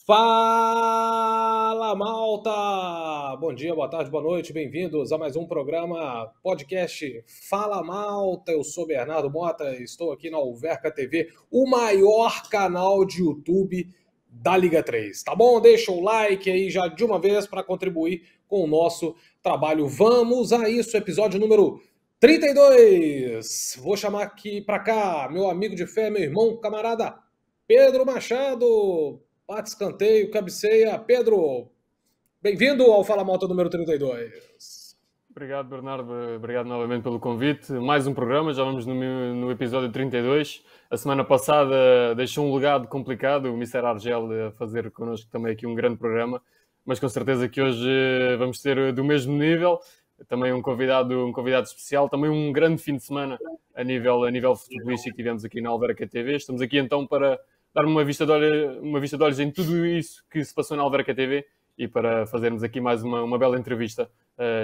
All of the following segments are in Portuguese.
Fala, malta! Bom dia, boa tarde, boa noite, bem-vindos a mais um programa podcast Fala, Malta. Eu sou Bernardo Mota, estou aqui na Alverca TV, o maior canal de YouTube da Liga 3, tá bom? Deixa o like aí já de uma vez para contribuir com o nosso trabalho. Vamos a isso, episódio número 32. Vou chamar aqui para cá meu amigo de fé, meu irmão, camarada Pedro Machado. Bate escanteio, cabeceia. Pedro, bem-vindo ao Fala Malta número 32. Obrigado, Bernardo. Obrigado novamente pelo convite. Mais um programa, já vamos no episódio 32. A semana passada deixou um legado complicado, o Mr. Argel a fazer connosco também aqui um grande programa, mas com certeza que hoje vamos ter do mesmo nível. Também um convidado especial, também um grande fim de semana a nível futebolístico que tivemos aqui na Alverca TV. Estamos aqui então para dar uma vista de olhos em tudo isso que se passou na Alverca TV e para fazermos aqui mais uma bela entrevista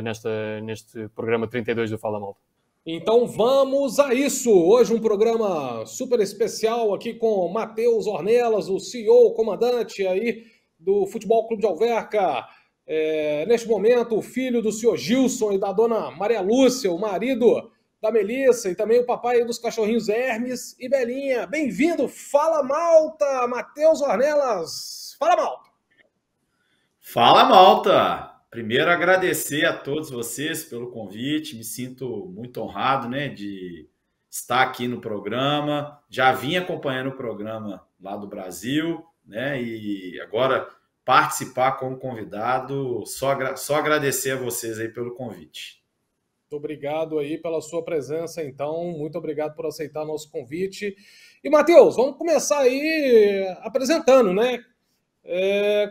neste programa 32 do Fala Malta. Então vamos a isso! Hoje um programa super especial aqui com Matheus Ornelas, o CEO, o comandante aí do Futebol Clube de Alverca. Neste momento, o filho do senhor Gilson e da dona Maria Lúcia, o marido da Melissa, e também o papai dos cachorrinhos Hermes e Belinha. Bem-vindo! Fala, Malta! Matheus Ornelas! Fala, Malta! Fala, Malta! Primeiro, agradecer a todos vocês pelo convite. Me sinto muito honrado, né, de estar aqui no programa. Já vim acompanhando o programa lá do Brasil, né, e agora participar como convidado. Só agradecer a vocês aí pelo convite. Muito obrigado aí pela sua presença, então. Muito obrigado por aceitar nosso convite. E, Matheus, vamos começar aí apresentando, né?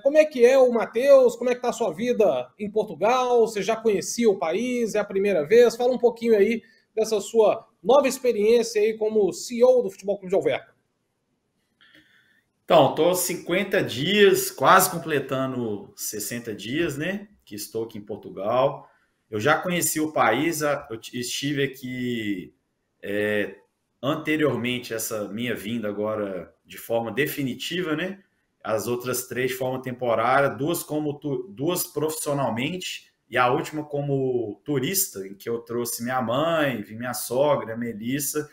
Como é que é o Matheus? Como é que está a sua vida em Portugal? Você já conhecia o país? É a primeira vez? Fala um pouquinho aí dessa sua nova experiência aí como CEO do Futebol Clube de Alverca. Então, estou 50 dias, quase completando 60 dias, né? Que estou aqui em Portugal. Eu já conheci o país, eu estive aqui anteriormente, essa minha vinda agora de forma definitiva, né? As outras 3 de forma temporária, 2 profissionalmente e a última como turista, em que eu trouxe minha mãe, vi minha sogra, a Melissa.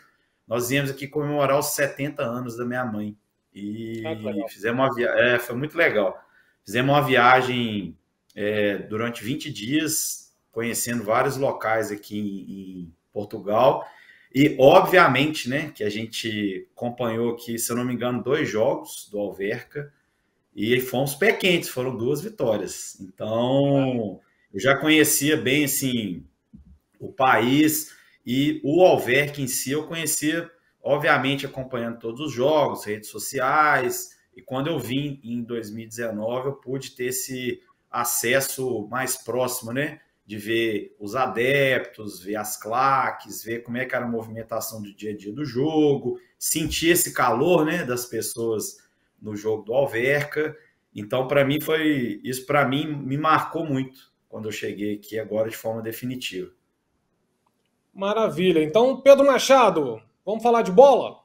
Nós viemos aqui comemorar os 70 anos da minha mãe. E fizemos uma viagem, foi muito legal. Fizemos uma viagem durante 20 dias, conhecendo vários locais aqui em Portugal. E, obviamente, né, que a gente acompanhou aqui, se eu não me engano, 2 jogos do Alverca. E fomos pé quentes, foram 2 vitórias. Então, eu já conhecia bem assim, o país e o Alverca em si, eu conhecia, obviamente, acompanhando todos os jogos, redes sociais. E quando eu vim em 2019, eu pude ter esse acesso mais próximo, né? De ver os adeptos, ver as claques, ver como é que era a movimentação do dia a dia do jogo, sentir esse calor, né, das pessoas no jogo do Alverca. Então, para mim, isso para mim me marcou muito quando eu cheguei aqui agora de forma definitiva. Maravilha. Então, Pedro Machado, vamos falar de bola?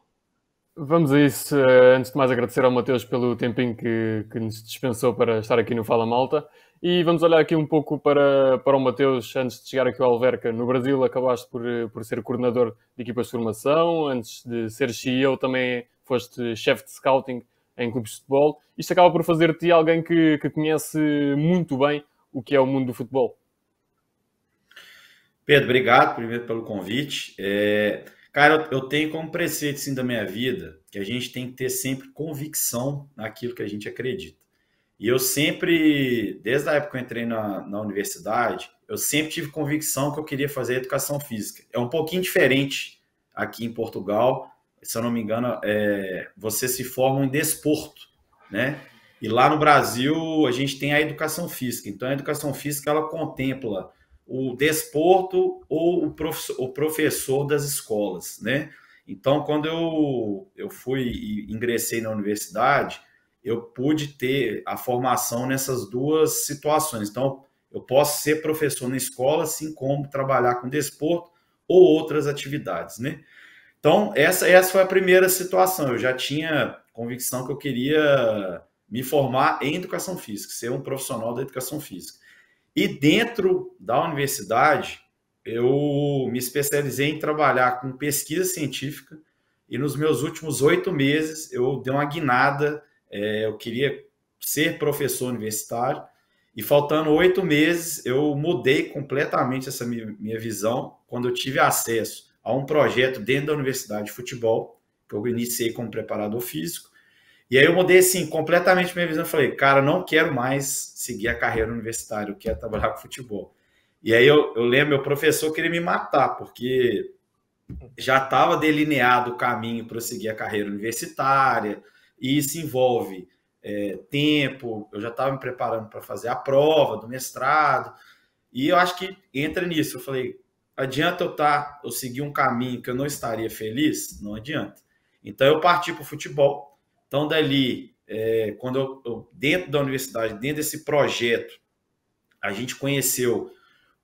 Vamos a isso. Antes de mais, agradecer ao Matheus pelo tempinho que nos dispensou para estar aqui no Fala Malta. E vamos olhar aqui um pouco para o Matheus. Antes de chegar aqui ao Alverca, no Brasil, acabaste por ser coordenador de equipas de formação. Antes de ser CEO, também foste chefe de scouting em clubes de futebol. Isto acaba por fazer de ti alguém que conhece muito bem o que é o mundo do futebol. Pedro, obrigado primeiro pelo convite. Cara, eu tenho como preceito assim, da minha vida que a gente tem que ter sempre convicção naquilo que a gente acredita. E eu sempre, desde a época que eu entrei na universidade, eu sempre tive convicção que eu queria fazer educação física. É um pouquinho diferente aqui em Portugal. Se eu não me engano, você se forma em desporto, né? E lá no Brasil, a gente tem a educação física. Então, a educação física, ela contempla o desporto ou o professor das escolas, né? Então, quando eu fui e ingressei na universidade, eu pude ter a formação nessas 2 situações. Então, eu posso ser professor na escola, assim como trabalhar com desporto ou outras atividades, né? Então, essa foi a primeira situação. Eu já tinha convicção que eu queria me formar em educação física, ser um profissional da educação física. E dentro da universidade, eu me especializei em trabalhar com pesquisa científica e nos meus últimos 8 meses eu dei uma guinada, eu queria ser professor universitário e faltando 8 meses eu mudei completamente essa minha visão quando eu tive acesso a um projeto dentro da Universidade de Futebol, que eu iniciei como preparador físico, e aí eu mudei assim, completamente minha visão, eu falei, cara, não quero mais seguir a carreira universitária, eu quero trabalhar com futebol. E aí eu lembro, meu professor queria me matar, porque já estava delineado o caminho para eu seguir a carreira universitária, e isso envolve tempo, eu já estava me preparando para fazer a prova do mestrado, e eu acho que entra nisso, eu falei, adianta eu seguir um caminho que eu não estaria feliz? Não adianta. Então eu parti para o futebol, então dali, quando eu dentro da universidade, dentro desse projeto, a gente conheceu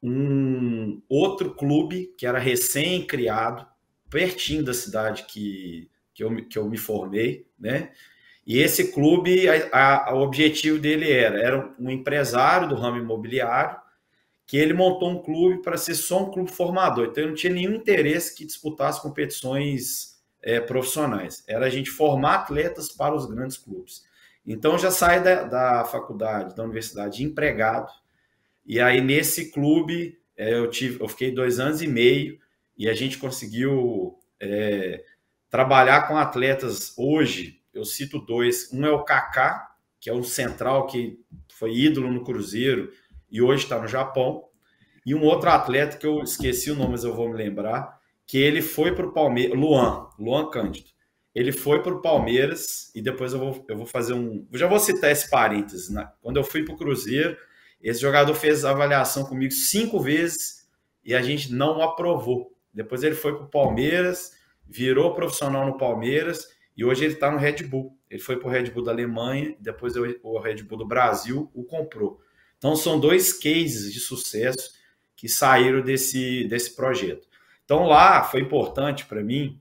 um outro clube que era recém-criado, pertinho da cidade que eu me formei, né? E esse clube, o objetivo dele era um empresário do ramo imobiliário, que ele montou um clube para ser só um clube formador. Então, ele não tinha nenhum interesse que disputasse competições profissionais. Era a gente formar atletas para os grandes clubes. Então, eu já saí da faculdade, da universidade, empregado. E aí, nesse clube, eu fiquei 2 anos e meio e a gente conseguiu trabalhar com atletas hoje. Eu cito 2. Um é o Kaká, que é um central que foi ídolo no Cruzeiro e hoje está no Japão. E um outro atleta que eu esqueci o nome, mas eu vou me lembrar, que ele foi para o Palmeiras, Luan Cândido. Ele foi para o Palmeiras e depois eu vou fazer eu já vou citar esse parênteses, né? Quando eu fui para o Cruzeiro, esse jogador fez avaliação comigo 5 vezes e a gente não aprovou. Depois ele foi para o Palmeiras, virou profissional no Palmeiras e hoje ele está no Red Bull. Ele foi para o Red Bull da Alemanha, depois o Red Bull do Brasil o comprou. Então são 2 cases de sucesso que saíram desse projeto. Então lá foi importante para mim,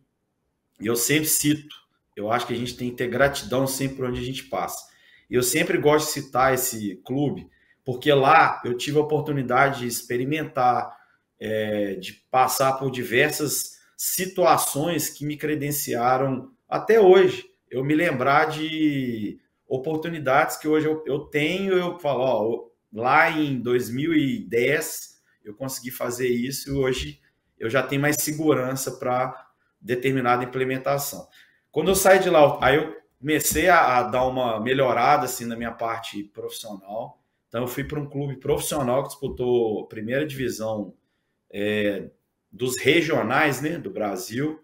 e eu sempre cito, eu acho que a gente tem que ter gratidão sempre por onde a gente passa. E eu sempre gosto de citar esse clube, porque lá eu tive a oportunidade de experimentar, de passar por diversas situações que me credenciaram até hoje. Eu me lembrar de oportunidades que hoje eu tenho, eu falo, ó, lá em 2010 eu consegui fazer isso e hoje eu já tenho mais segurança para determinada implementação. Quando eu saí de lá, aí eu comecei a dar uma melhorada assim, na minha parte profissional. Então eu fui para um clube profissional que disputou a primeira divisão dos regionais, né, do Brasil.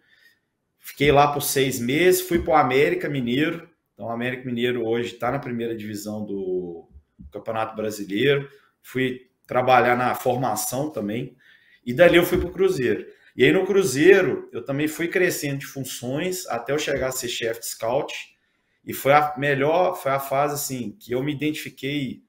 Fiquei lá por 6 meses, fui para o América Mineiro. Então o América Mineiro hoje está na primeira divisão do Campeonato Brasileiro. Fui trabalhar na formação também. E dali eu fui para o Cruzeiro. E aí no Cruzeiro eu também fui crescendo de funções até eu chegar a ser chefe de scout. E foi a fase assim, que eu me identifiquei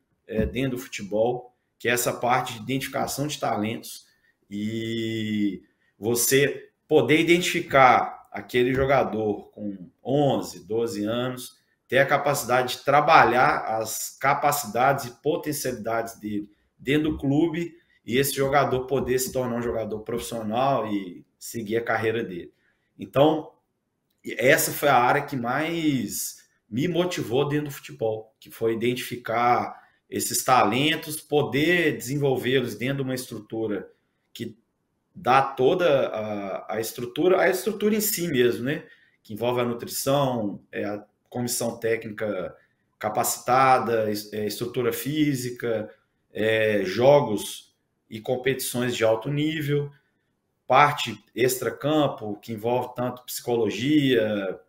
dentro do futebol, que é essa parte de identificação de talentos. E você poder identificar aquele jogador com 11, 12 anos, ter a capacidade de trabalhar as capacidades e potencialidades dele dentro do clube e esse jogador poder se tornar um jogador profissional e seguir a carreira dele. Então, essa foi a área que mais me motivou dentro do futebol, que foi identificar esses talentos, poder desenvolvê-los dentro de uma estrutura que dá toda a estrutura em si mesmo, né? Que envolve a nutrição, a comissão técnica capacitada, estrutura física, jogos e competições de alto nível, parte extracampo, que envolve tanto psicologia,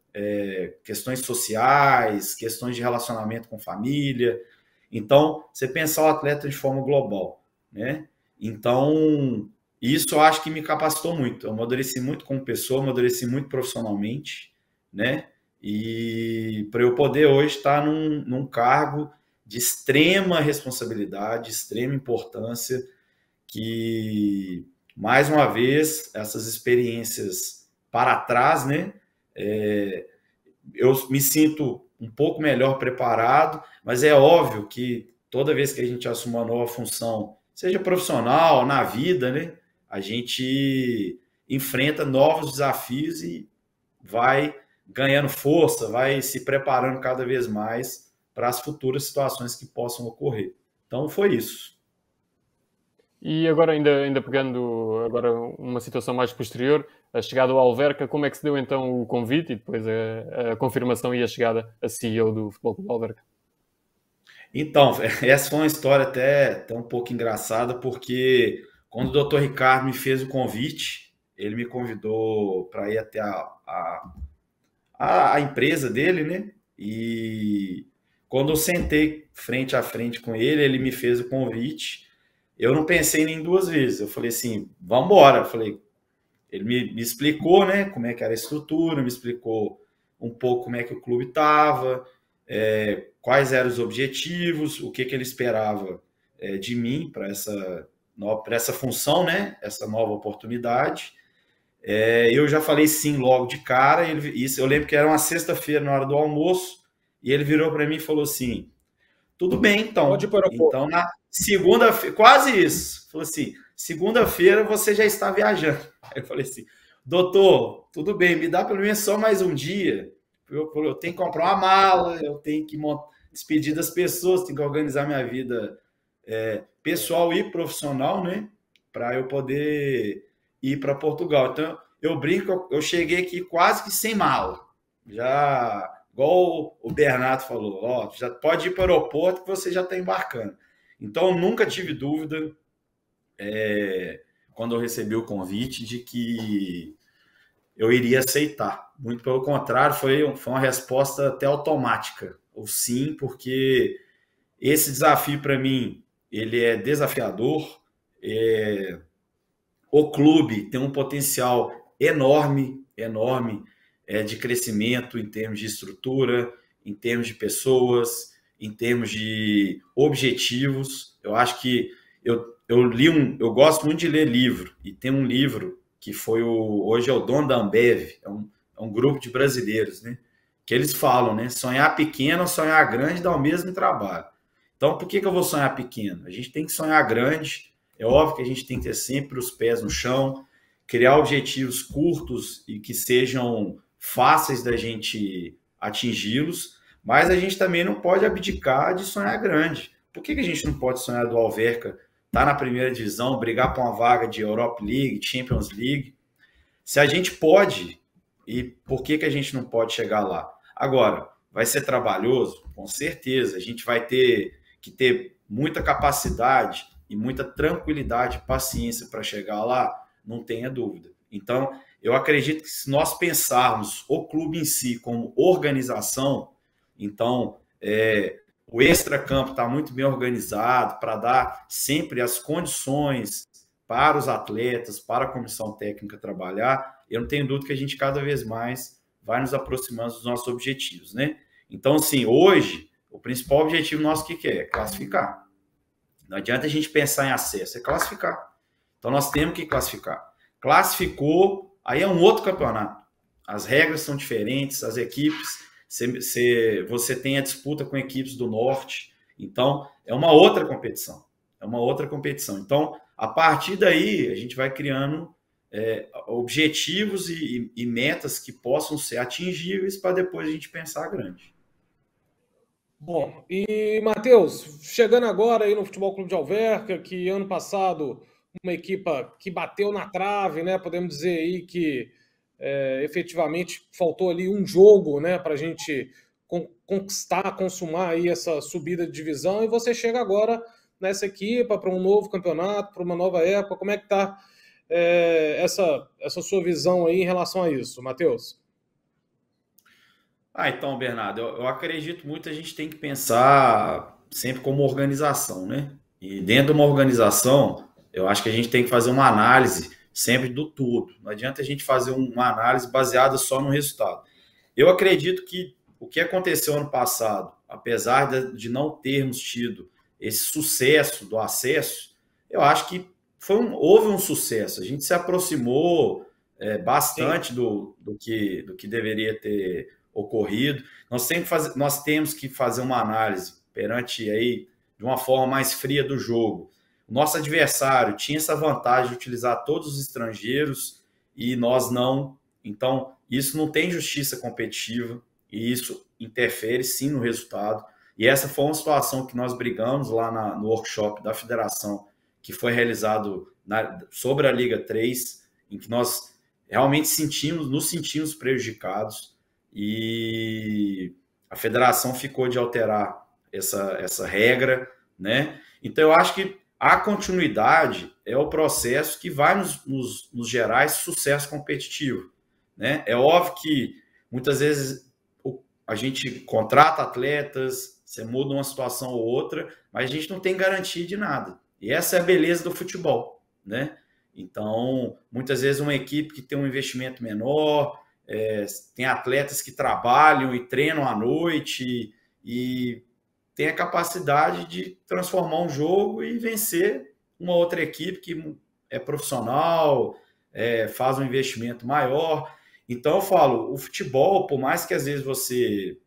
questões sociais, questões de relacionamento com família. Então, você pensar o atleta de forma global, né? Então, isso eu acho que me capacitou muito. Eu amadureci muito como pessoa, amadureci muito profissionalmente, né? E para eu poder hoje estar num cargo de extrema responsabilidade, extrema importância, que, mais uma vez, essas experiências para trás, né, eu me sinto um pouco melhor preparado, mas é óbvio que toda vez que a gente assume uma nova função, seja profissional, na vida, né, a gente enfrenta novos desafios e vai ganhando força, vai se preparando cada vez mais para as futuras situações que possam ocorrer. Então, foi isso. E agora, ainda pegando agora uma situação mais posterior, a chegada ao Alverca, como é que se deu então o convite e depois a confirmação e a chegada a CEO do Futebol Clube Alverca? Então, essa foi uma história até um pouco engraçada, porque quando o Dr. Ricardo me fez o convite, ele me convidou para ir até a empresa dele, né? E quando eu sentei frente a frente com ele, ele me fez o convite. Eu não pensei nem duas vezes. Eu falei assim, vamos embora. Eu falei, ele me explicou, né, como é que era a estrutura, me explicou um pouco como é que o clube estava, quais eram os objetivos, o que ele esperava de mim para essa função, né, essa nova oportunidade. Eu já falei sim logo de cara. Isso eu lembro que era uma sexta-feira na hora do almoço, e ele virou para mim e falou assim: tudo bem, então. Pode ir para o aeroporto. Então, na segunda-feira, quase isso. Falou assim: segunda-feira você já está viajando. Aí eu falei assim: doutor, tudo bem, me dá pelo menos só mais um dia. Eu tenho que comprar uma mala, eu tenho que despedir das pessoas, tenho que organizar minha vida pessoal e profissional, né? Para eu poder ir para Portugal. Então, eu brinco, eu cheguei aqui quase que sem mala. Já, igual o Bernardo falou, ó, já pode ir para o aeroporto que você já está embarcando. Então, eu nunca tive dúvida, quando eu recebi o convite, de que eu iria aceitar. Muito pelo contrário, foi uma resposta até automática. O sim, porque esse desafio para mim, ele é desafiador. O clube tem um potencial enorme, enorme de crescimento em termos de estrutura, em termos de pessoas, em termos de objetivos. Eu acho que eu gosto muito de ler livro, e tem um livro que hoje é o dono da Ambev, é um grupo de brasileiros, né? Que eles falam, né? Sonhar pequeno ou sonhar grande dá o mesmo trabalho. Então, por que eu vou sonhar pequeno? A gente tem que sonhar grande. É óbvio que a gente tem que ter sempre os pés no chão, criar objetivos curtos e que sejam fáceis da gente atingi-los, mas a gente também não pode abdicar de sonhar grande. Por que a gente não pode sonhar do Alverca estar na primeira divisão, brigar por uma vaga de Europa League, Champions League? Se a gente pode, e por que a gente não pode chegar lá? Agora, vai ser trabalhoso? Com certeza. A gente vai ter que ter muita capacidade e muita tranquilidade e paciência para chegar lá, não tenha dúvida. Então, eu acredito que se nós pensarmos o clube em si como organização, então o extracampo está muito bem organizado para dar sempre as condições para os atletas, para a comissão técnica trabalhar. Eu não tenho dúvida que a gente cada vez mais vai nos aproximando dos nossos objetivos, né? Então, sim, hoje, o principal objetivo nosso que é? Classificar. Não adianta a gente pensar em acesso, é classificar. Então, nós temos que classificar. Classificou, aí é um outro campeonato. As regras são diferentes, as equipes, você tem a disputa com equipes do norte, então é uma outra competição. É uma outra competição. Então, a partir daí, a gente vai criando objetivos e metas que possam ser atingíveis para depois a gente pensar grande. Bom, e Matheus, chegando agora aí no Futebol Clube de Alverca, que ano passado uma equipa que bateu na trave, né? Podemos dizer aí que efetivamente faltou ali um jogo, né, para a gente conquistar, consumar aí essa subida de divisão, e você chega agora nessa equipa para um novo campeonato, para uma nova época. Como é que está essa sua visão aí em relação a isso, Matheus? Então, Bernardo, eu acredito muito que a gente tem que pensar sempre como organização, né? E dentro de uma organização, eu acho que a gente tem que fazer uma análise sempre do tudo. Não adianta a gente fazer uma análise baseada só no resultado. Eu acredito que o que aconteceu ano passado, apesar de não termos tido esse sucesso do acesso, eu acho que houve um sucesso. A gente se aproximou bastante do que deveria ter ocorrido. Nós temos que fazer uma análise perante aí de uma forma mais fria do jogo. O nosso adversário tinha essa vantagem de utilizar todos os estrangeiros e nós não. Então, isso não tem justiça competitiva e isso interfere sim no resultado. E essa foi uma situação que nós brigamos lá no workshop da federação, que foi realizado sobre a Liga 3, em que nós realmente nos sentimos prejudicados e a federação ficou de alterar essa regra, né? Então, eu acho que a continuidade é o processo que vai nos gerar esse sucesso competitivo, né? É óbvio que muitas vezes a gente contrata atletas, você muda uma situação ou outra, mas a gente não tem garantia de nada. E essa é a beleza do futebol, né? Então, muitas vezes uma equipe que tem um investimento menor, tem atletas que trabalham e treinam à noite e tem a capacidade de transformar um jogo e vencer uma outra equipe que é profissional, faz um investimento maior. Então, eu falo, o futebol, por mais que às vezes você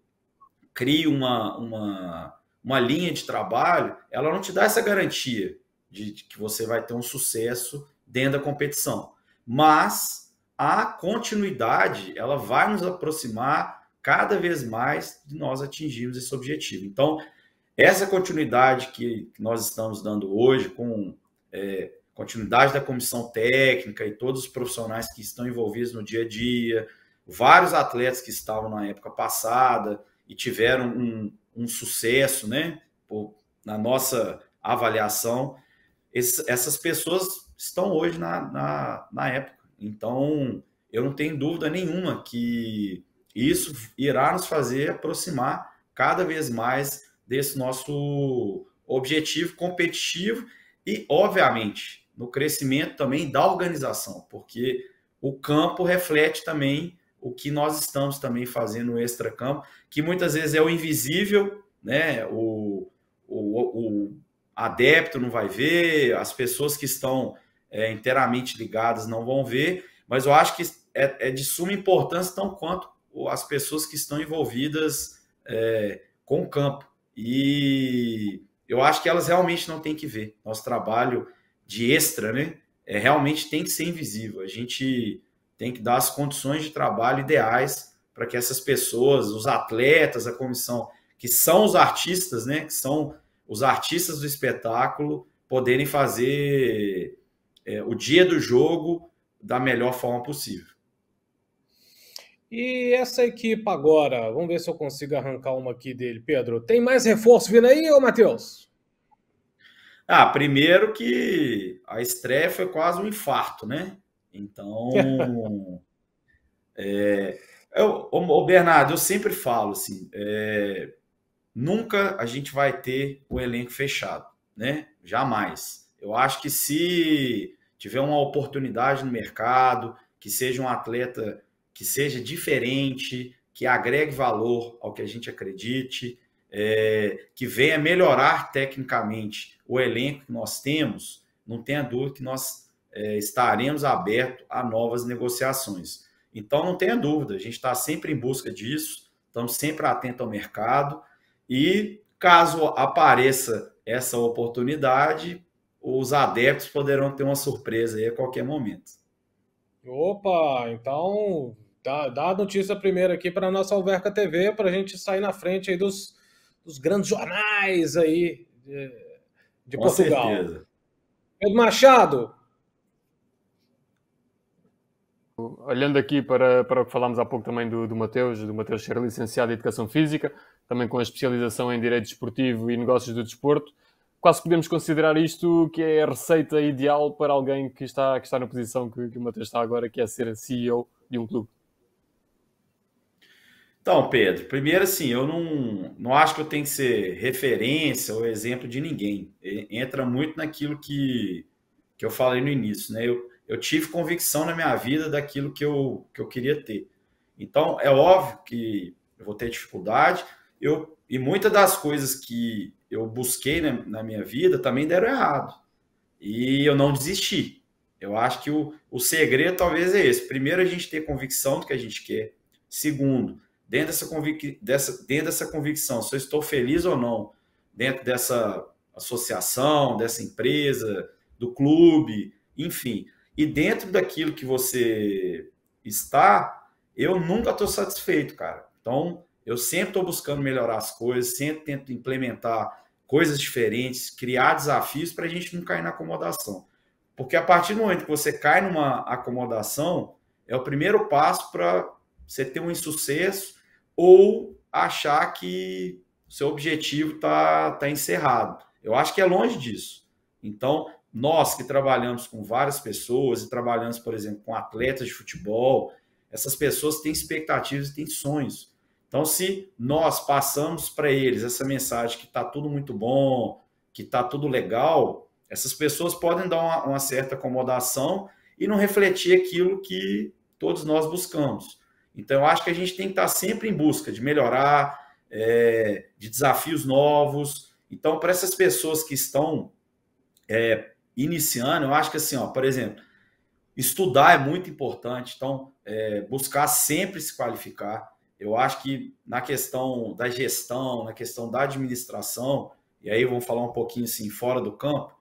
crie uma linha de trabalho, ela não te dá essa garantia de que você vai ter um sucesso dentro da competição. Mas a continuidade, ela vai nos aproximar cada vez mais de nós atingirmos esse objetivo. Então, essa continuidade que nós estamos dando hoje, com continuidade da comissão técnica e todos os profissionais que estão envolvidos no dia a dia, vários atletas que estavam na época passada e tiveram um sucesso, né, na nossa avaliação, essas pessoas estão hoje na época. Então, eu não tenho dúvida nenhuma que isso irá nos fazer aproximar cada vez mais desse nosso objetivo competitivo e, obviamente, no crescimento também da organização, porque o campo reflete também o que nós estamos também fazendo no extracampo, que muitas vezes é o invisível, né? O adepto não vai ver, as pessoas que estão inteiramente ligadas não vão ver, mas eu acho que é de suma importância tão quanto as pessoas que estão envolvidas com o campo. E eu acho que elas realmente não têm que ver. Nosso trabalho de extra, né, realmente tem que ser invisível. A gente tem que dar as condições de trabalho ideais para que essas pessoas, os atletas, a comissão, que são os artistas, né, que são os artistas do espetáculo, poderem fazer o dia do jogo da melhor forma possível. E essa equipe agora, vamos ver se eu consigo arrancar uma aqui dele, Pedro. Tem mais reforço vindo aí, ô Matheus? Primeiro que a estreia foi quase um infarto, né? Então, Bernardo, eu sempre falo assim, nunca a gente vai ter o elenco fechado, né? Jamais. Eu acho que se tiver uma oportunidade no mercado, que seja um atleta que seja diferente, que agregue valor ao que a gente acredite, que venha melhorar tecnicamente o elenco que nós temos, não tenha dúvida que nós estaremos abertos a novas negociações. Então, não tenha dúvida, a gente está sempre em busca disso, estamos sempre atentos ao mercado e, caso apareça essa oportunidade, os adeptos poderão ter uma surpresa aí a qualquer momento. Opa, então dá a notícia primeiro aqui para a nossa Alverca TV, para a gente sair na frente aí dos grandes jornais aí de Com Portugal. certeza. Pedro Machado. Olhando aqui para o que falámos há pouco também do Mateus ser licenciado em Educação Física, também com a especialização em Direito Desportivo e Negócios do Desporto, quase podemos considerar isto que é a receita ideal para alguém que está na posição que o Mateus está agora, que é ser CEO de um clube. Então, Pedro, primeiro assim, eu não acho que eu tenho que ser referência ou exemplo de ninguém. Entra muito naquilo que eu falei no início, né? Eu tive convicção na minha vida daquilo que eu queria ter. Então, é óbvio que eu vou ter dificuldade, e muitas das coisas que eu busquei na minha vida também deram errado. E eu não desisti. Eu acho que o segredo talvez é esse. Primeiro, a gente ter convicção do que a gente quer. Segundo, dentro dessa convicção, se eu estou feliz ou não dentro dessa associação, dessa empresa, do clube, enfim. E dentro daquilo que você está, eu nunca estou satisfeito, cara. Então, eu sempre estou buscando melhorar as coisas, sempre tento implementar coisas diferentes, criar desafios para a gente não cair na acomodação. Porque a partir do momento que você cai numa acomodação, é o primeiro passo para você ter um insucesso ou achar que o seu objetivo está encerrado. Eu acho que é longe disso. Então, nós que trabalhamos com várias pessoas e trabalhamos, por exemplo, com atletas de futebol, essas pessoas têm expectativas e têm sonhos. Então, se nós passamos para eles essa mensagem que está tudo muito bom, que está tudo legal, essas pessoas podem dar uma certa acomodação e não refletir aquilo que todos nós buscamos. Então, eu acho que a gente tem que estar sempre em busca de melhorar, de desafios novos. Então, para essas pessoas que estão iniciando, eu acho que assim, ó, por exemplo, estudar é muito importante. Então, buscar sempre se qualificar. Eu acho que na questão da gestão, na questão da administração, e aí vamos falar um pouquinho assim, fora do campo,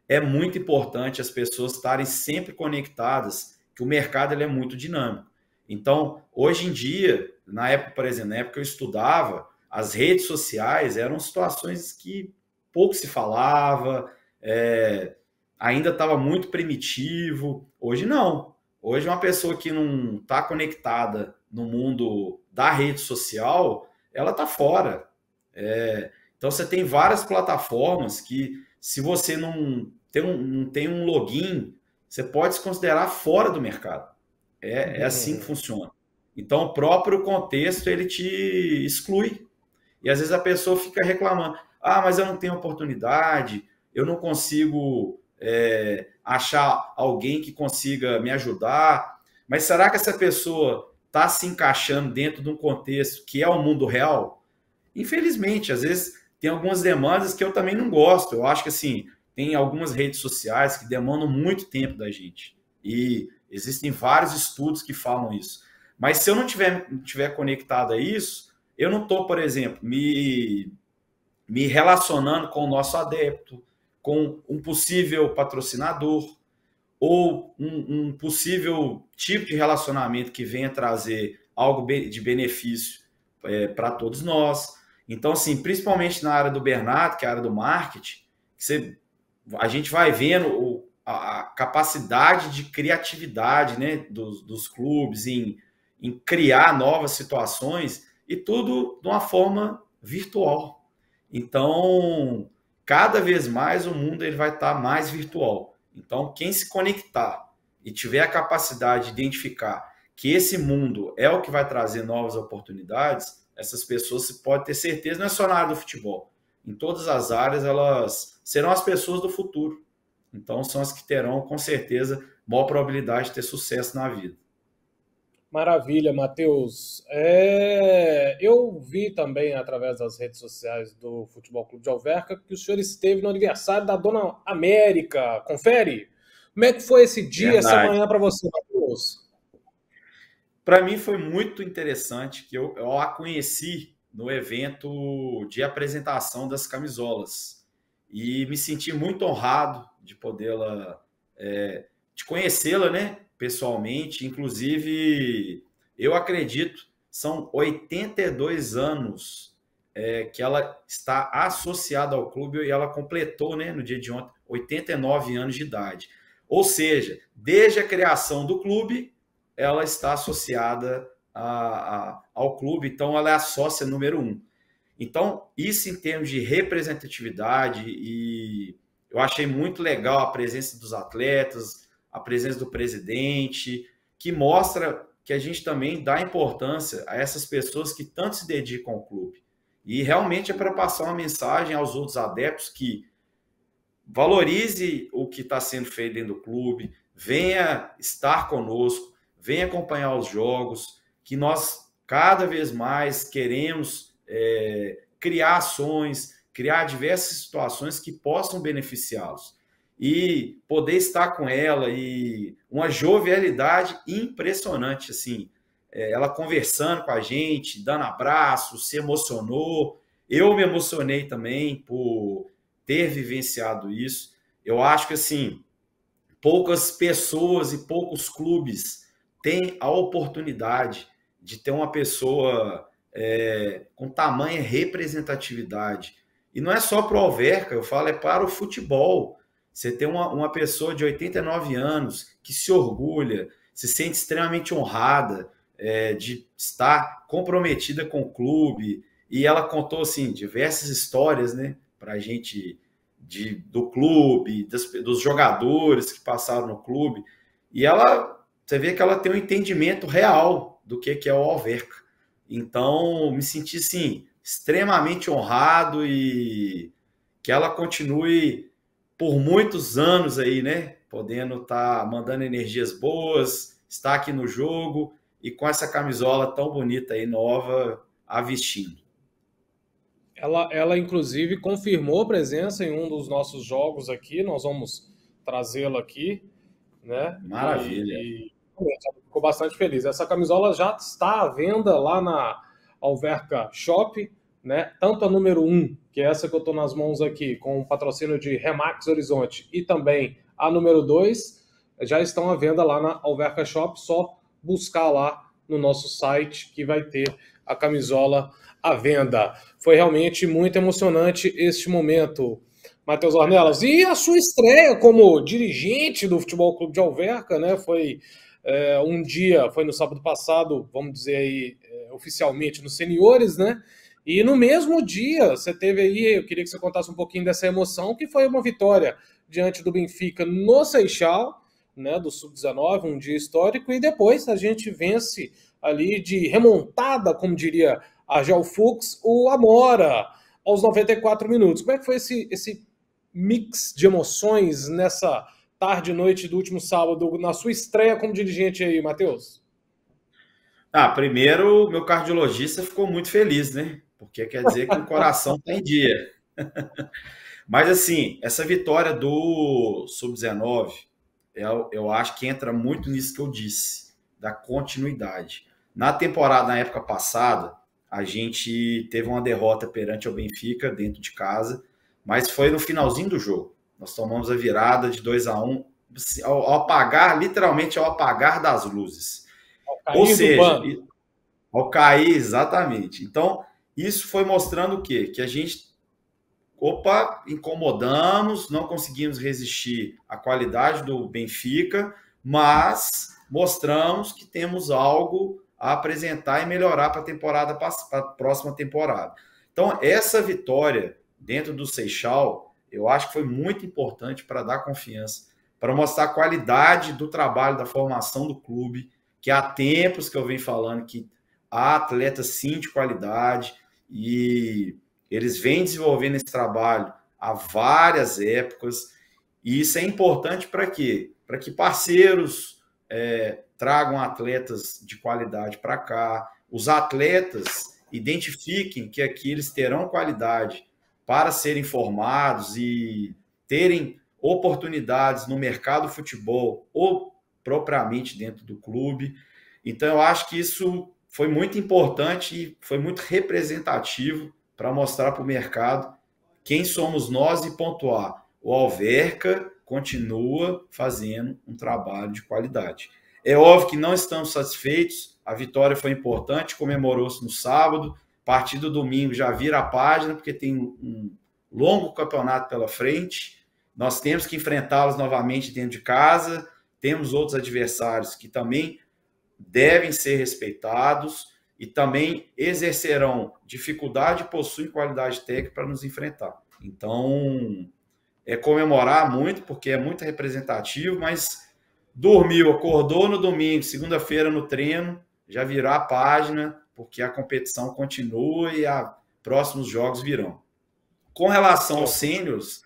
é muito importante as pessoas estarem sempre conectadas, que o mercado ele é muito dinâmico. Então, hoje em dia, na época, por exemplo, na época que eu estudava, as redes sociais eram situações que pouco se falava, ainda estava muito primitivo. Hoje não. Hoje uma pessoa que não está conectada no mundo da rede social, ela está fora. Então você tem várias plataformas que, se você não tem um login, você pode se considerar fora do mercado. É assim que funciona. Então o próprio contexto ele te exclui. E às vezes a pessoa fica reclamando: ah, mas eu não tenho oportunidade, eu não consigo achar alguém que consiga me ajudar. Mas será que essa pessoa está se encaixando dentro de um contexto que é o mundo real? Infelizmente, às vezes tem algumas demandas que eu também não gosto. Eu acho que assim, tem algumas redes sociais que demandam muito tempo da gente. E existem vários estudos que falam isso. Mas se eu não tiver conectado a isso, eu não estou, por exemplo, me relacionando com o nosso adepto, com um possível patrocinador, ou um possível tipo de relacionamento que venha trazer algo de benefício para todos nós. Então, assim, principalmente na área do Bernardo, que é a área do marketing, a gente vai vendo a capacidade de criatividade, né, dos clubes em criar novas situações, e tudo de uma forma virtual. Então, cada vez mais o mundo ele vai estar mais virtual. Então, quem se conectar e tiver a capacidade de identificar que esse mundo é o que vai trazer novas oportunidades, essas pessoas, se pode ter certeza, não é só na área do futebol. Em todas as áreas, elas serão as pessoas do futuro. Então, são as que terão, com certeza, maior probabilidade de ter sucesso na vida. Maravilha, Matheus. Eu vi também, através das redes sociais do Futebol Clube de Alverca, que o senhor esteve no aniversário da Dona América. Confere? Como é que foi esse dia, Verdade. essa manhã para você, Matheus? Para mim foi muito interessante, que eu a conheci no evento de apresentação das camisolas. E me senti muito honrado de podê-la, de conhecê-la, né, pessoalmente. Inclusive, eu acredito, são 82 anos que ela está associada ao clube, e ela completou, né, no dia de ontem, 89 anos de idade. Ou seja, desde a criação do clube, ela está associada ao clube, então ela é a sócia número 1. Então, isso em termos de representatividade, e eu achei muito legal a presença dos atletas, a presença do presidente, que mostra que a gente também dá importância a essas pessoas que tanto se dedicam ao clube. E realmente é para passar uma mensagem aos outros adeptos que valorize o que está sendo feito dentro do clube, venha estar conosco, venha acompanhar os jogos, que nós cada vez mais queremos criar ações, criar diversas situações que possam beneficiá-los. E poder estar com ela, e uma jovialidade impressionante, assim, ela conversando com a gente, dando abraço, se emocionou. Eu me emocionei também por ter vivenciado isso. Eu acho que, assim, poucas pessoas e poucos clubes têm a oportunidade de ter uma pessoa com tamanha representatividade. E não é só para o Alverca, eu falo, é para o futebol. Você tem uma pessoa de 89 anos que se orgulha, se sente extremamente honrada de estar comprometida com o clube. E ela contou assim, diversas histórias, né, para a gente do clube, dos jogadores que passaram no clube. E você vê que ela tem um entendimento real do que é o Alverca. Então, me senti, assim, extremamente honrado e que ela continue por muitos anos aí, né? Podendo estar mandando energias boas, estar aqui no jogo e com essa camisola tão bonita aí, nova, a vestindo. Ela, inclusive, confirmou presença em um dos nossos jogos aqui. Nós vamos trazê-la aqui, né? Maravilha. E ficou bastante feliz. Essa camisola já está à venda lá na Alverca Shop, né? Tanto a número 1, que é essa que eu estou nas mãos aqui, com o patrocínio de Remax Horizonte, e também a número 2, já estão à venda lá na Alverca Shop. Só buscar lá no nosso site que vai ter a camisola à venda. Foi realmente muito emocionante este momento, Matheus Ornelas. E a sua estreia como dirigente do Futebol Clube de Alverca, né? Foi um dia, foi no sábado passado, vamos dizer aí, oficialmente nos seniores, né? E no mesmo dia, você teve aí, eu queria que você contasse um pouquinho dessa emoção, que foi uma vitória diante do Benfica no Seixal, né, do Sub-19, um dia histórico, e depois a gente vence ali de remontada, como diria a Gel Fux, o Amora, aos 94 minutos. Como é que foi esse mix de emoções nessa tarde e noite do último sábado, na sua estreia como dirigente aí, Matheus? Primeiro, meu cardiologista ficou muito feliz, né? Porque quer dizer que o coração está em dia. Mas, assim, essa vitória do Sub-19, eu acho que entra muito nisso que eu disse, da continuidade. Na temporada, na época passada, a gente teve uma derrota perante o Benfica dentro de casa, mas foi no finalzinho do jogo. Nós tomamos a virada de 2-1, ao apagar, literalmente ao apagar das luzes. Ou seja, ao cair, exatamente. Então, isso foi mostrando o quê? Que a gente, incomodamos, não conseguimos resistir à qualidade do Benfica, mas mostramos que temos algo a apresentar e melhorar para a próxima temporada. Então, essa vitória dentro do Seixal, eu acho que foi muito importante para dar confiança, para mostrar a qualidade do trabalho, da formação do clube, que há tempos que eu venho falando que há atletas sim de qualidade e eles vêm desenvolvendo esse trabalho há várias épocas, e isso é importante para quê? Para que parceiros tragam atletas de qualidade para cá, os atletas identifiquem que aqui eles terão qualidade para serem formados e terem oportunidades no mercado do futebol ou propriamente dentro do clube. Então, eu acho que isso foi muito importante e foi muito representativo para mostrar para o mercado quem somos nós e pontuar. O Alverca continua fazendo um trabalho de qualidade. É óbvio que não estamos satisfeitos, a vitória foi importante, comemorou-se no sábado, a partir do domingo já vira a página, porque tem um longo campeonato pela frente, nós temos que enfrentá-los novamente dentro de casa, temos outros adversários que também devem ser respeitados e também exercerão dificuldade e possuem qualidade técnica para nos enfrentar. Então, é comemorar muito, porque é muito representativo, mas dormiu, acordou no domingo, segunda-feira no treino, já virou a página, porque a competição continua e próximos jogos virão. Com relação aos sêniors,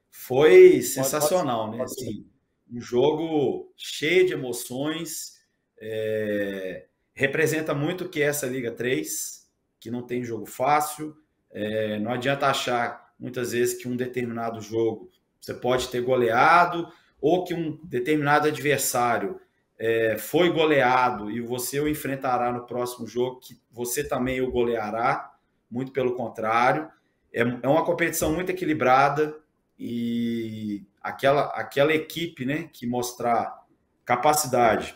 foi sensacional, né? Assim, um jogo cheio de emoções, representa muito o que é essa Liga 3, que não tem jogo fácil, não adianta achar muitas vezes que um determinado jogo você pode ter goleado ou que um determinado adversário foi goleado e você o enfrentará no próximo jogo, que você também o goleará, muito pelo contrário. É uma competição muito equilibrada e aquela equipe, né, que mostrar capacidade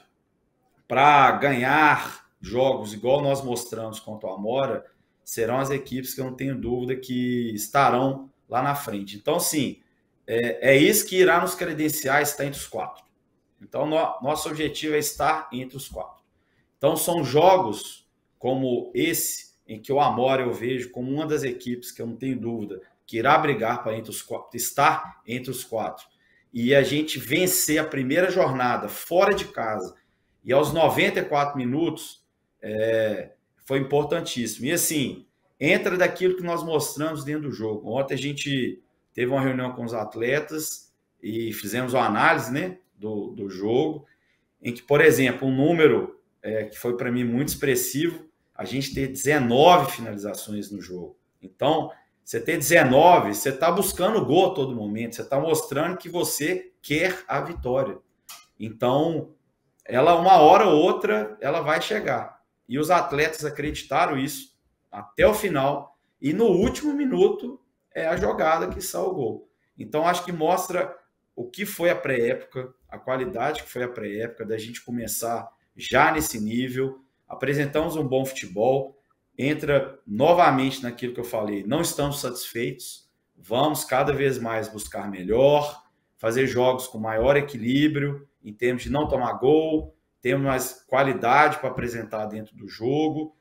para ganhar jogos igual nós mostramos contra o Amora, serão as equipes que eu não tenho dúvida que estarão lá na frente. Então, sim, é isso que irá nos credenciar estar entre os 4. Então, nosso objetivo é estar entre os 4. Então, são jogos como esse, em que o Amora eu vejo como uma das equipes que eu não tenho dúvida que irá brigar para estar entre os 4. E a gente vencer a primeira jornada fora de casa e aos 94 minutos foi importantíssimo. E assim, entra daquilo que nós mostramos dentro do jogo. Ontem a gente teve uma reunião com os atletas e fizemos uma análise, né, do jogo, em que, por exemplo, um número que foi para mim muito expressivo, a gente ter 19 finalizações no jogo. Então, você ter 19, você está buscando gol a todo momento, você está mostrando que você quer a vitória. Então, ela, uma hora ou outra, ela vai chegar. E os atletas acreditaram isso até o final, e no último minuto é a jogada que sai o gol. Então, acho que mostra o que foi a pré-época, a qualidade que foi a pré-época, da gente começar já nesse nível. Apresentamos um bom futebol, entra novamente naquilo que eu falei, não estamos satisfeitos, vamos cada vez mais buscar melhor, fazer jogos com maior equilíbrio, em termos de não tomar gol, temos mais qualidade para apresentar dentro do jogo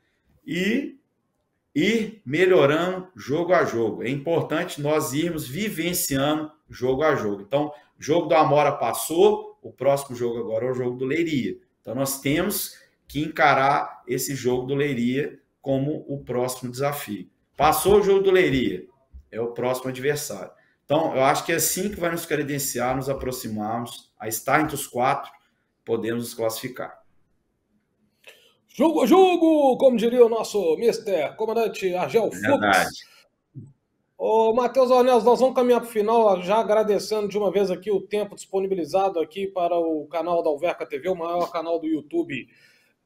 e ir melhorando jogo a jogo. É importante nós irmos vivenciando jogo a jogo. Então, o jogo do Amora passou, o próximo jogo agora é o jogo do Leiria. Então, nós temos que encarar esse jogo do Leiria como o próximo desafio. Passou o jogo do Leiria, é o próximo adversário. Então, eu acho que é assim que vai nos credenciar, nos aproximarmos, a estar entre os 4, podemos nos classificar. Jogo a jogo, como diria o nosso Mr. Comandante Argel Fux. Ô, Matheus Ornelas, nós vamos caminhar para o final, já agradecendo de uma vez aqui o tempo disponibilizado aqui para o canal da Alverca TV, o maior canal do YouTube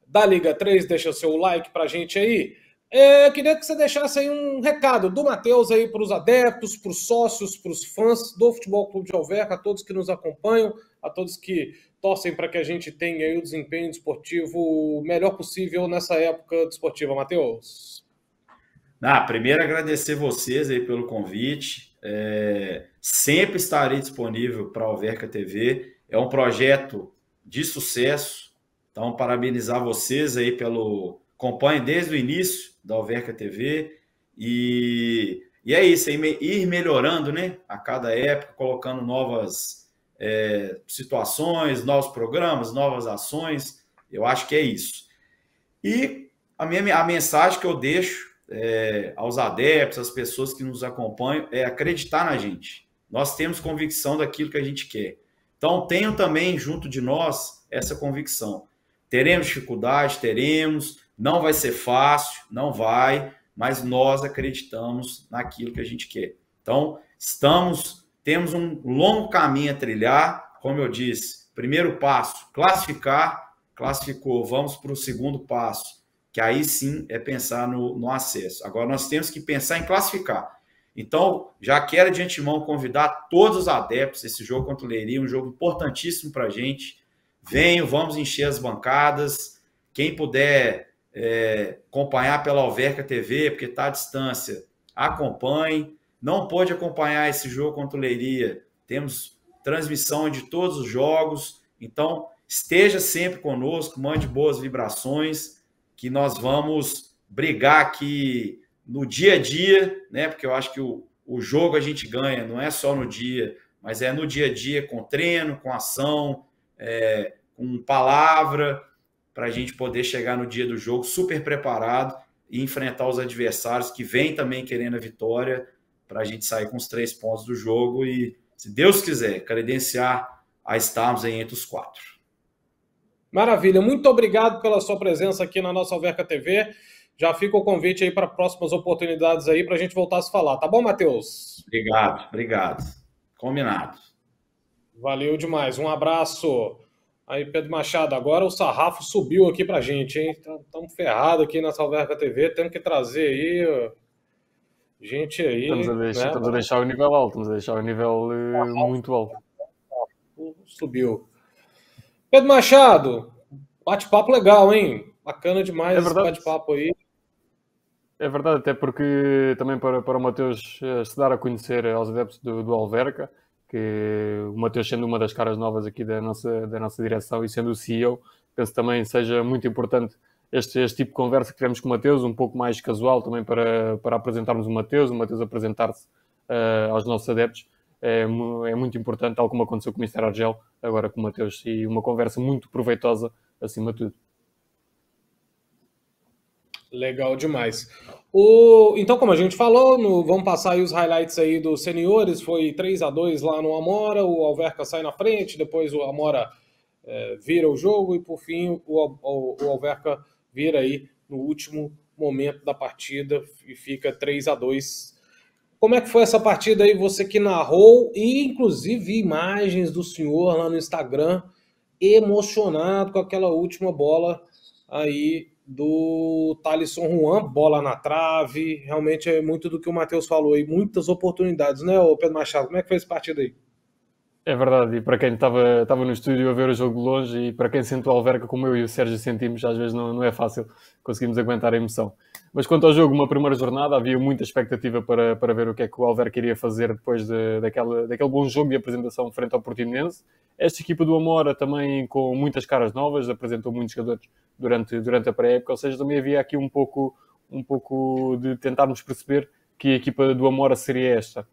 da Liga 3. Deixa o seu like para a gente aí. Queria que você deixasse aí um recado do Matheus aí para os adeptos, para os sócios, para os fãs do Futebol Clube de Alverca, a todos que nos acompanham, a todos que torcem para que a gente tenha aí o desempenho desportivo melhor possível nessa época desportiva. Matheus. Primeiro, agradecer vocês aí pelo convite. Sempre estarei disponível para a Alverca TV. É um projeto de sucesso. Então, parabenizar vocês aí pelo... Acompanhem desde o início da Alverca TV. E é isso, ir melhorando, né, a cada época, colocando novas situações, novos programas, novas ações. Eu acho que é isso. E a mensagem que eu deixo aos adeptos, às pessoas que nos acompanham, é acreditar na gente. Nós temos convicção daquilo que a gente quer. Então, tenham também junto de nós essa convicção. Teremos dificuldade, não vai ser fácil, não vai, mas nós acreditamos naquilo que a gente quer. Então, temos um longo caminho a trilhar, como eu disse, primeiro passo, classificou, vamos para o segundo passo, que aí sim é pensar no acesso. Agora nós temos que pensar em classificar. Então, já quero de antemão convidar todos os adeptos, esse jogo contra o Leiria, um jogo importantíssimo para a gente. Venham, vamos encher as bancadas. Quem puder acompanhar pela Alverca TV, porque está à distância, acompanhe. Não pode acompanhar esse jogo contra o Leiria, temos transmissão de todos os jogos. Então, esteja sempre conosco, mande boas vibrações, que nós vamos brigar aqui no dia a dia, né? Porque eu acho que o jogo a gente ganha, não é só no dia, mas é no dia a dia, com treino, com ação, com palavra, para a gente poder chegar no dia do jogo super preparado e enfrentar os adversários que vêm também querendo a vitória, para a gente sair com os 3 pontos do jogo e, se Deus quiser, credenciar a estarmos aí entre os 4. Maravilha, muito obrigado pela sua presença aqui na nossa Alverca TV. Já fica o convite aí para próximas oportunidades aí para a gente voltar a se falar. Tá bom, Matheus? Obrigado. Combinado. Valeu demais. Um abraço. Aí, Pedro Machado, agora o sarrafo subiu aqui pra gente, hein? Estamos ferrados aqui na Alverca TV, temos que trazer aí gente aí, né? Estamos a deixar o nível alto, estamos a deixar o nível muito alto. Subiu. Pedro Machado, bate-papo legal, hein? Bacana demais esse bate-papo aí. É verdade, até porque também para o Mateus se dar a conhecer aos adeptos do Alverca, que o Mateus sendo uma das caras novas aqui da nossa direção e sendo o CEO, penso também seja muito importante este tipo de conversa que tivemos com o Mateus, um pouco mais casual também para apresentarmos o Mateus apresentar-se aos nossos adeptos. É muito importante, tal como aconteceu com o Mr. Argel, agora com o Mateus, e uma conversa muito proveitosa acima de tudo. Legal demais. Então, como a gente falou, vamos passar aí os highlights aí dos seniores. Foi 3-2 lá no Amora, o Alverca sai na frente, depois o Amora vira o jogo e, por fim, o Alverca vira aí no último momento da partida e fica 3-2. Como é que foi essa partida aí, você que narrou, e inclusive vi imagens do senhor lá no Instagram, emocionado com aquela última bola aí do Thalisson Juan, bola na trave, realmente é muito do que o Matheus falou aí, muitas oportunidades, né, Pedro Machado? Como é que foi essa partida aí? É verdade, e para quem estava no estúdio a ver o jogo de longe e para quem sente o Alverca como eu e o Sérgio sentimos, às vezes não é fácil conseguimos aguentar a emoção. Mas quanto ao jogo, uma primeira jornada, havia muita expectativa para ver o que é que o Alverca iria fazer depois daquele bom jogo de apresentação frente ao Portimonense. Esta equipa do Amora também com muitas caras novas, apresentou muitos jogadores durante a pré-época, ou seja, também havia aqui um pouco de tentarmos perceber que a equipa do Amora seria esta.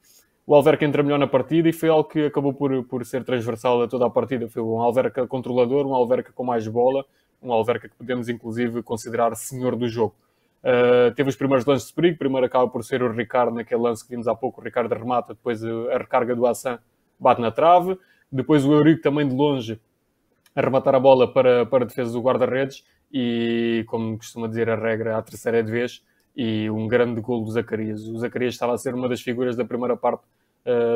O Alverca entra melhor na partida e foi algo que acabou por ser transversal a toda a partida. Foi um Alverca controlador, um Alverca com mais bola, um Alverca que podemos inclusive considerar senhor do jogo. Teve os primeiros lances de perigo, primeiro acaba por ser o Ricardo, naquele lance que vimos há pouco, o Ricardo remata, depois a recarga do Assan bate na trave, depois o Eurico também de longe a rematar a bola para a defesa do guarda-redes e, como costuma dizer a regra, a terceira é de vez, e um grande golo do Zacarias. O Zacarias estava a ser uma das figuras da primeira parte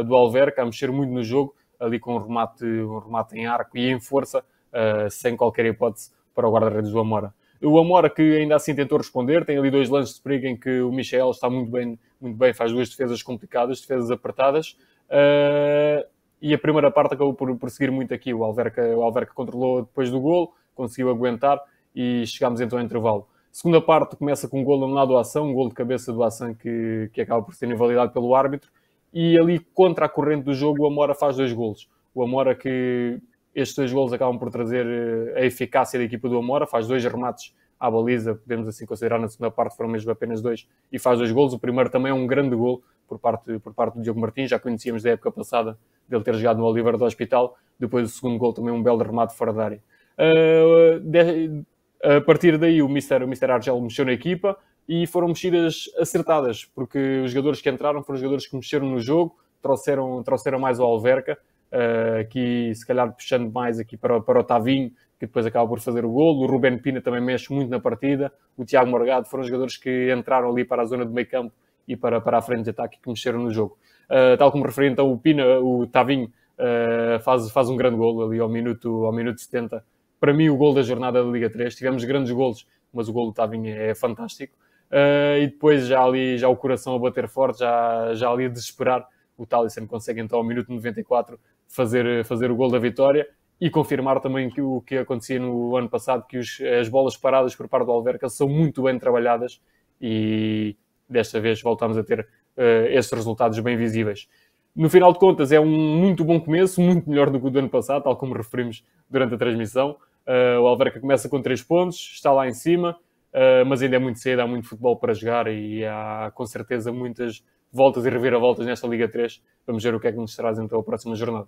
do Alverca, a mexer muito no jogo, ali com um remate em arco e em força, sem qualquer hipótese para o guarda-redes do Amora. O Amora que ainda assim tentou responder, tem ali 2 lances de perigo em que o Michel está muito bem, faz 2 defesas complicadas, defesas apertadas, e a primeira parte acabou por seguir muito aqui. O Alverca controlou depois do golo, conseguiu aguentar e chegámos então ao intervalo. A segunda parte começa com um golo anulado do Assan, um golo de cabeça do Assan que acaba por ser invalidado pelo árbitro, e ali contra a corrente do jogo o Amora faz 2 golos. O Amora que estes 2 golos acabam por trazer a eficácia da equipa do Amora, faz 2 remates à baliza, podemos assim considerar, na segunda parte foram mesmo apenas 2, e faz 2 golos. O primeiro também é um grande golo por parte do Diogo Martins, já conhecíamos da época passada dele ter jogado no Oliveira do Hospital. Depois o segundo golo também um belo remate fora da área. A partir daí o Mr. Argel mexeu na equipa e foram mexidas acertadas, porque os jogadores que entraram foram os jogadores que mexeram no jogo, trouxeram mais o Alverca, aqui se calhar puxando mais aqui para o Tavinho, que depois acaba por fazer o golo. O Ruben Pina também mexe muito na partida, o Tiago Morgado, foram os jogadores que entraram ali para a zona de meio campo e para a frente de ataque que mexeram no jogo. Tal como referi, então o Tavinho faz um grande golo ali ao minuto 70. Para mim o golo da jornada da Liga 3, tivemos grandes golos, mas o golo do Tavinho é fantástico. E depois já o coração a bater forte, já ali a desesperar, o Thalisson consegue então ao minuto 94 fazer o golo da vitória e confirmar também que o que acontecia no ano passado, que as bolas paradas por parte do Alverca são muito bem trabalhadas e desta vez voltamos a ter estes resultados bem visíveis. No final de contas é um muito bom começo, muito melhor do que o do ano passado, tal como referimos durante a transmissão. O Alverca começa com 3 pontos, está lá em cima, mas ainda é muito cedo, há muito futebol para jogar e há com certeza muitas voltas e reviravoltas nesta Liga 3. Vamos ver o que é que nos traz então a próxima jornada.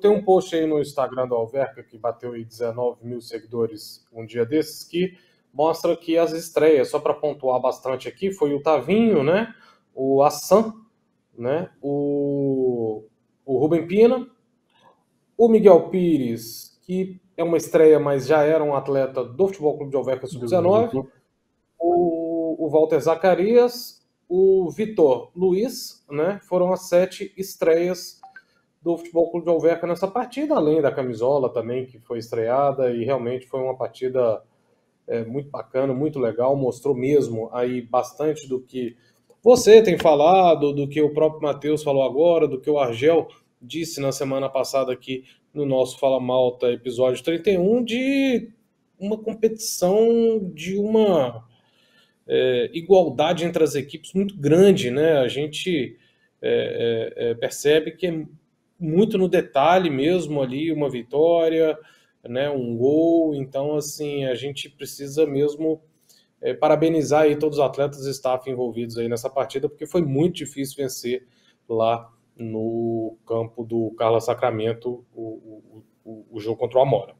Tem um post aí no Instagram do Alverca que bateu aí 19 mil seguidores um dia desses, que mostra que as estreias, só para pontuar bastante aqui, foi o Tavinho, né? O Assan, né? O Ruben Pina, o Miguel Pires, que é uma estreia, mas já era um atleta do Futebol Clube de Alverca Sub-19, o Walter Zacarias, o Vitor Luiz, né? Foram as 7 estreias do Futebol Clube de Alverca nessa partida, além da camisola também, que foi estreada, e realmente foi uma partida muito bacana, muito legal, mostrou mesmo aí bastante do que você tem falado, do que o próprio Matheus falou agora, do que o Argel disse na semana passada aqui no nosso Fala Malta, episódio 31, de uma competição, de uma igualdade entre as equipes muito grande, né? A gente percebe que é muito no detalhe mesmo ali, uma vitória, né, um gol. Então, assim, a gente precisa mesmo parabenizar aí todos os atletas e staff envolvidos aí nessa partida, porque foi muito difícil vencer lá no campo do Carlos Sacramento o jogo contra o Amora.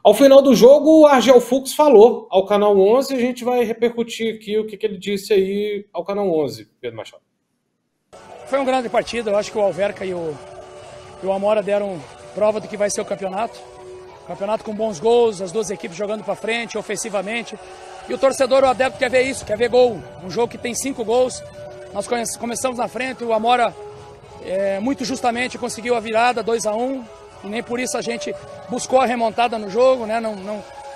Ao final do jogo, o Argel Fux falou ao Canal 11, e a gente vai repercutir aqui o que ele disse aí ao Canal 11, Pedro Machado. Foi uma grande partida, eu acho que o Alverca e o Amora deram prova do que vai ser o campeonato. Campeonato com bons gols, as duas equipes jogando para frente, ofensivamente. E o torcedor, o adepto, quer ver isso, quer ver gol. Um jogo que tem 5 gols, nós começamos na frente, o Amora muito justamente conseguiu a virada, 2-1, e nem por isso a gente buscou a remontada no jogo, né?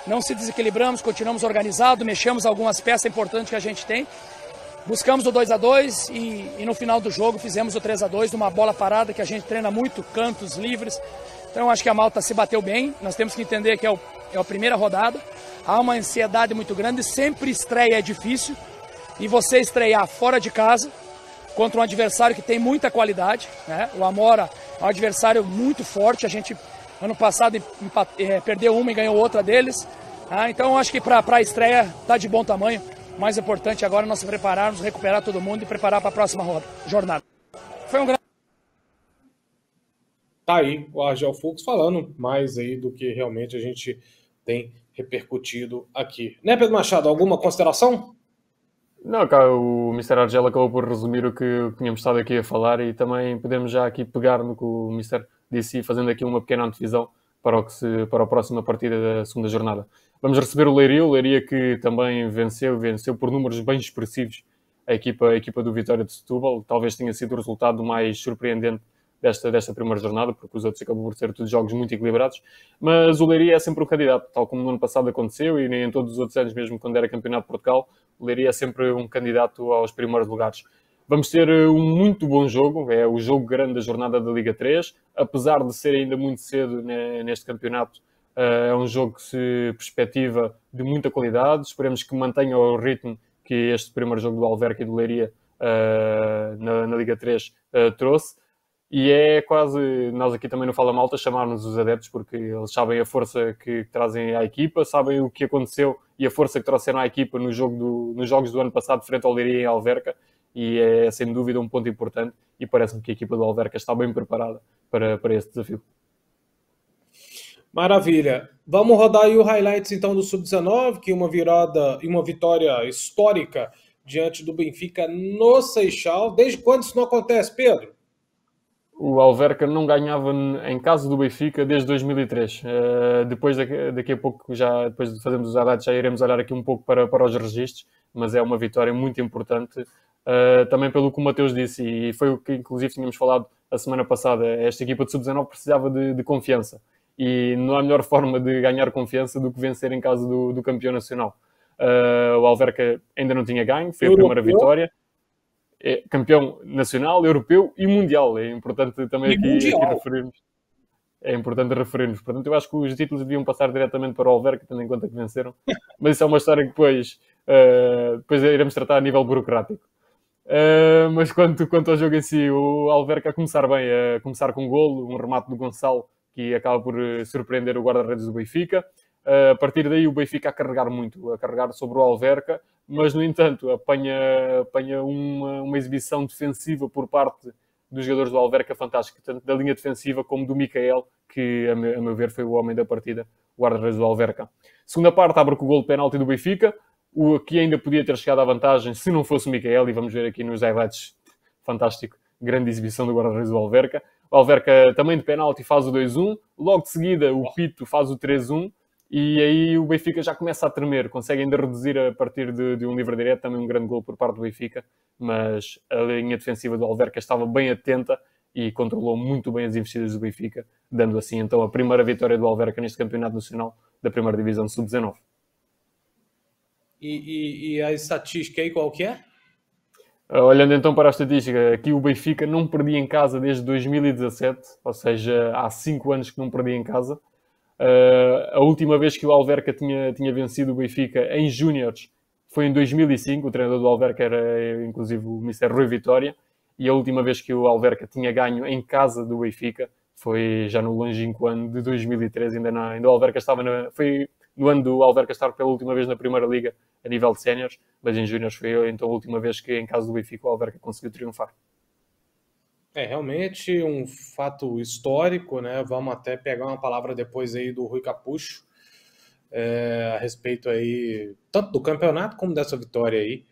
Não se desequilibramos, continuamos organizados, mexemos algumas peças importantes que a gente tem. Buscamos o 2-2 e no final do jogo fizemos o 3-2 numa bola parada que a gente treina muito, cantos livres. Então acho que a Malta se bateu bem. Nós temos que entender que é a primeira rodada. Há uma ansiedade muito grande, sempre estreia é difícil. E você estrear fora de casa contra um adversário que tem muita qualidade, né? O Amora é um adversário muito forte. A gente ano passado perdeu uma e ganhou outra deles. Então acho que para a estreia está de bom tamanho. O mais importante agora é nós se prepararmos, recuperar todo mundo e preparar para a próxima jornada. Foi um grande... Tá aí o Argel Fux falando mais aí do que realmente a gente tem repercutido aqui. Né, Pedro Machado, alguma consideração? Não, cara, o Mr. Argel acabou por resumir o que tínhamos estado aqui a falar, e também podemos já aqui pegar no que o Mr. disse, fazendo aqui uma pequena antevisão para a próxima partida da segunda jornada. Vamos receber o Leiria que também venceu por números bem expressivos a equipa do Vitória de Setúbal. Talvez tenha sido o resultado mais surpreendente desta primeira jornada, porque os outros acabam por ser todos jogos muito equilibrados, mas o Leiria é sempre um candidato, tal como no ano passado aconteceu, e nem em todos os outros anos, mesmo quando era campeonato de Portugal, o Leiria é sempre um candidato aos primeiros lugares. Vamos ter um muito bom jogo, é o jogo grande da jornada da Liga 3, apesar de ser ainda muito cedo neste campeonato. É um jogo que se perspectiva de muita qualidade. Esperemos que mantenha o ritmo que este primeiro jogo do Alverca e do Leiria na Liga 3 trouxe. E é quase, nós aqui também no Fala Malta, chamarmos os adeptos, porque eles sabem a força que trazem à equipa, sabem o que aconteceu e a força que trouxeram à equipa nos jogos do ano passado frente ao Leiria e Alverca, e é sem dúvida um ponto importante, e parece-me que a equipa do Alverca está bem preparada para esse desafio. Maravilha. Vamos rodar aí o highlights então do Sub-19, que uma vitória histórica diante do Benfica no Seixal. Desde quando isso não acontece, Pedro? O Alverca não ganhava em casa do Benfica desde 2003. Depois daqui a pouco, depois de fazermos os highlights, já iremos olhar aqui um pouco para os registros, mas é uma vitória muito importante, também pelo que o Matheus disse, e foi o que inclusive tínhamos falado a semana passada. Esta equipa de Sub-19 precisava de confiança, e não há melhor forma de ganhar confiança do que vencer em casa do campeão nacional. O Alverca ainda não tinha ganho, foi a primeira vitória. É campeão nacional, europeu e mundial. É importante também aqui referirmos. É importante referirmos. Portanto, eu acho que os títulos deviam passar diretamente para o Alverca, tendo em conta que venceram. Mas isso é uma história que depois iremos tratar a nível burocrático. Mas quanto ao jogo em si, o Alverca a começar bem, a começar com um golo, um remate do Gonçalo, que acaba por surpreender o guarda-redes do Benfica. A partir daí o Benfica a carregar sobre o Alverca, mas no entanto apanha uma exibição defensiva por parte dos jogadores do Alverca fantástica, tanto da linha defensiva como do Micael, que a meu ver foi o homem da partida, o guarda-redes do Alverca. Segunda parte abre com o golo de penalti do Benfica, o que ainda podia ter chegado à vantagem se não fosse o Micael, e vamos ver aqui nos highlights, fantástico, grande exibição do guarda-redes do Alverca. O Alverca também de penalti faz o 2-1, logo de seguida o Pito faz o 3-1, e aí o Benfica já começa a tremer, consegue ainda reduzir a partir de um livre direto, também um grande gol por parte do Benfica, mas a linha defensiva do Alverca estava bem atenta e controlou muito bem as investidas do Benfica, dando assim então a primeira vitória do Alverca neste campeonato nacional da primeira divisão sub-19. E a estatística aí qual que é? Olhando então para a estatística, aqui o Benfica não perdia em casa desde 2017, ou seja, há 5 anos que não perdia em casa. A última vez que o Alverca tinha vencido o Benfica em júniores foi em 2005, o treinador do Alverca era inclusive o Mr. Rui Vitória, e a última vez que o Alverca tinha ganho em casa do Benfica foi já no longínquo ano de 2013, ainda o Alverca estava foi no ano do Alverca estar pela última vez na Primeira Liga a nível de séniores, mas em júniores foi então a última vez que em casa do Benfica o Alverca conseguiu triunfar. É realmente um fato histórico, né? Vamos até pegar uma palavra depois aí do Rui Capucho a respeito aí tanto do campeonato como dessa vitória aí.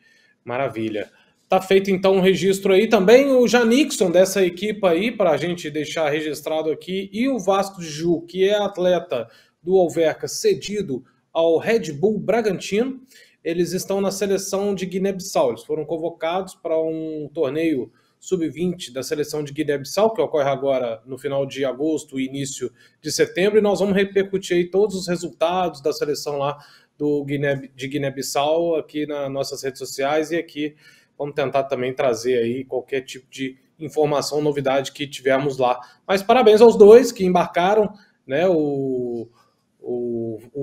Maravilha. Tá feito então um registro aí também o Janixon dessa equipe aí para a gente deixar registrado aqui e o Vasco de Ju, que é atleta do Alverca cedido ao Red Bull Bragantino. Eles estão na seleção de Guiné-Bissau. Eles foram convocados para um torneio sub-20 da seleção de Guiné-Bissau, que ocorre agora no final de agosto e início de setembro, e nós vamos repercutir aí todos os resultados da seleção lá de Guiné-Bissau aqui nas nossas redes sociais, e aqui vamos tentar também trazer aí qualquer tipo de informação, novidade que tivermos lá. Mas parabéns aos dois que embarcaram, né? O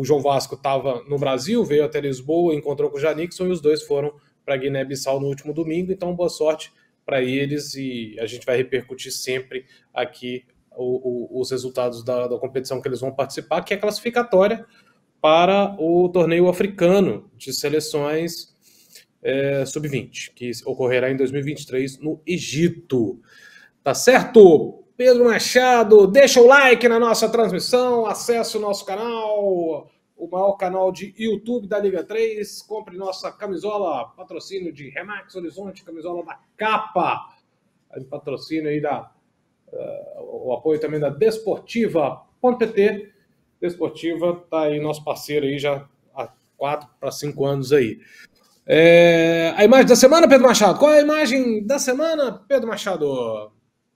João Vasco estava no Brasil, veio até Lisboa, encontrou com o Janixon e os dois foram para Guiné-Bissau no último domingo, então boa sorte para eles e a gente vai repercutir sempre aqui os resultados da competição que eles vão participar, que é classificatória para o torneio africano de seleções sub-20, que ocorrerá em 2023 no Egito. Tá certo? Pedro Machado, deixa o like na nossa transmissão, acesse o nosso canal, o maior canal de YouTube da Liga 3, compre nossa camisola, patrocínio de Remax Horizonte, camisola da Capa, patrocínio aí o apoio também da Desportiva.pt. Desportiva tá aí nosso parceiro aí já há 4 para 5 anos aí. A imagem da semana, Pedro Machado, qual é a imagem da semana, Pedro Machado?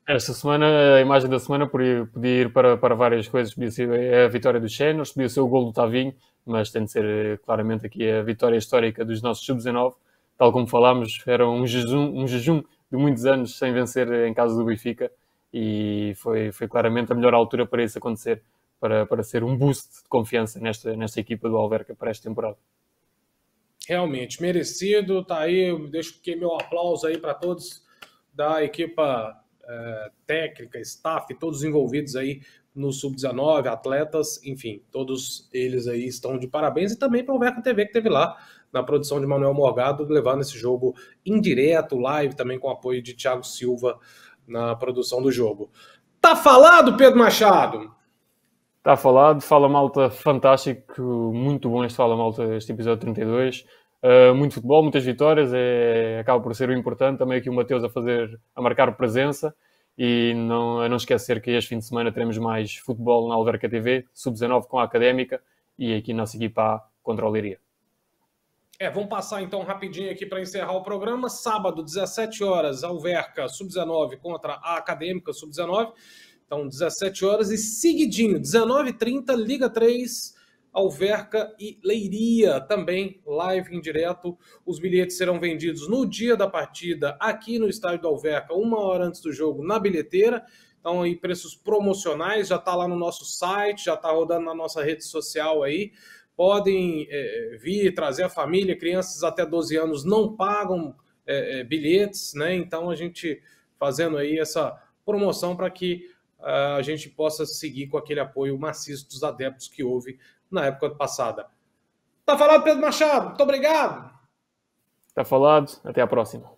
Esta semana, a imagem da semana podia ir para várias coisas. Podia ser a vitória dos Séniores, podia ser o gol do Tavinho, mas tem de ser claramente aqui a vitória histórica dos nossos sub-19. Tal como falámos, era um jejum de muitos anos sem vencer em casa do Benfica e foi claramente a melhor altura para isso acontecer, para ser um boost de confiança nesta equipa do Alverca para esta temporada. Realmente, merecido. Tá aí, deixo aqui meu aplauso aí para todos da equipa técnica, staff, todos envolvidos aí no Sub-19, atletas, enfim, todos eles aí estão de parabéns, e também para o Alverca TV que esteve lá na produção de Manuel Morgado, levando esse jogo em direto, live, também com apoio de Thiago Silva na produção do jogo. Tá falado, Pedro Machado? Está falado, Fala Malta fantástico, muito bom este Fala Malta, este episódio 32. Muito futebol, muitas vitórias, acaba por ser o importante. Também aqui o Mateus a marcar presença, e a não esquecer que este fim de semana teremos mais futebol na Alverca TV, Sub-19 com a Académica, e aqui nossa equipa A contra o Leiria. Vamos passar então rapidinho aqui para encerrar o programa. Sábado, 17 horas, Alverca Sub-19 contra a Académica Sub-19. Então, 17 horas e seguidinho, 19h30, Liga 3, Alverca e Leiria, também live em direto. Os bilhetes serão vendidos no dia da partida aqui no estádio do Alverca, 1 hora antes do jogo, na bilheteira. Então, aí, preços promocionais, já está lá no nosso site, já está rodando na nossa rede social aí. Podem vir, trazer a família, crianças até 12 anos não pagam bilhetes, né? Então, a gente fazendo aí essa promoção para que a gente possa seguir com aquele apoio maciço dos adeptos que houve na época passada. Tá falado, Pedro Machado? Muito obrigado! Tá falado, até a próxima.